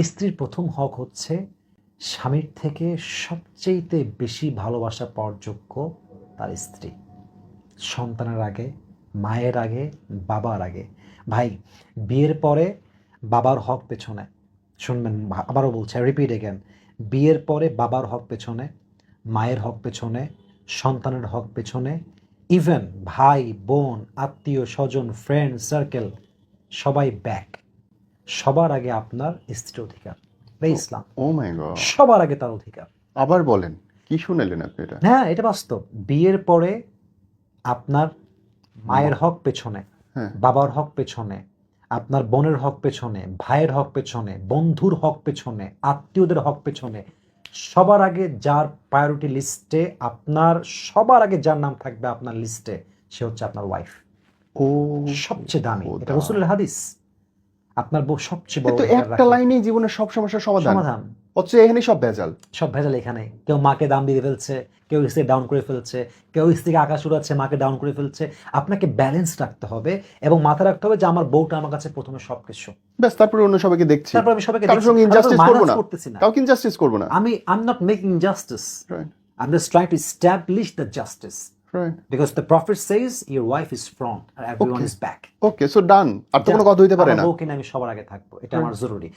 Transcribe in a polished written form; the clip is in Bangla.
স্ত্রীর প্রথম হক হচ্ছে স্বামীর থেকে সবচেয়ে বেশি ভালোবাসা পাওয়ার যোগ্য তার স্ত্রী। সন্তানের আগে, মায়ের আগে, বাবার আগে। ভাই, বিয়ের পরে বাবার হক পেছনে, শুনবেন আবারও বলছি, রিপিট এগেন, বিয়ের পরে বাবার হক পেছনে, মায়ের হক পেছনে, সন্তানের হক পেছনে, ইভেন ভাই বোন আত্মীয় স্বজন ফ্রেন্ড সার্কেল সবাই ব্যাক। সবার আগে আপনার স্ত্রীর অধিকার। এটাই ইসলাম। ও মাই গড, সবার আগে তার অধিকার। আবার বলেন, কি শুনালেন আপনি এটা? হ্যাঁ, এটা বাস্তব। বিয়ের পরে আপনার মায়ের হক পেছনে, হ্যাঁ। বাবার হক পেছনে, আপনার বোনের হক পেছনে, ভাইয়ের হক পেছনে, বন্ধুর হক পেছনে, আত্মীয়দের হক পেছনে, সবার আগে যার প্রায়োরিটি লিস্টে, আপনার সবার আগে যার নাম থাকবে আপনার লিস্টে, সে হচ্ছে আপনার ওয়াইফ। ও সবচেয়ে দামি। এটা খোদা। রাসূলের হাদিস। আপনার বউ সবচেয়ে বড় কিন্তু অধিকার একটা রাখে। লাইনেই জীবনের সব সমস্যার সমাধান। সমাধান। অথচ এখানে সব ভেজাল। সব ভেজাল এখানে। কেউ মাকে দাম দিয়ে ফেলছে, কেউ স্ত্রীকে ডাউন করে ফেলছে, কেউ স্ত্রীকে আকাশ উড়াচ্ছে, মাকে ডাউন করে ফেলছে। আপনাকে ব্যালেন্স রাখতে হবে এবং মাথায় রাখতে হবে যে আমার বউটা আমার কাছে প্রথমে সবকিছু। ব্যাস, তারপরে অন্য সবাইকে দেখছি। তারপর আমি সবাইকে কারোর দেখছি, সঙ্গে আমি ইনজাস্টিস কাউকে করবো minus না, করতেছি না। কাউকে ইনজাস্টিস করবো না। I'm not making injustice. Right, I'm just trying to establish the justice. right. Because the prophet says your wife is front and everyone Okay. is back. Okay, so done. আর তো কোনো কথা হইতে পারে আমার না। বউকে নিয়ে আমি সবার আগে থাকবো, এটা আমার জরুরি।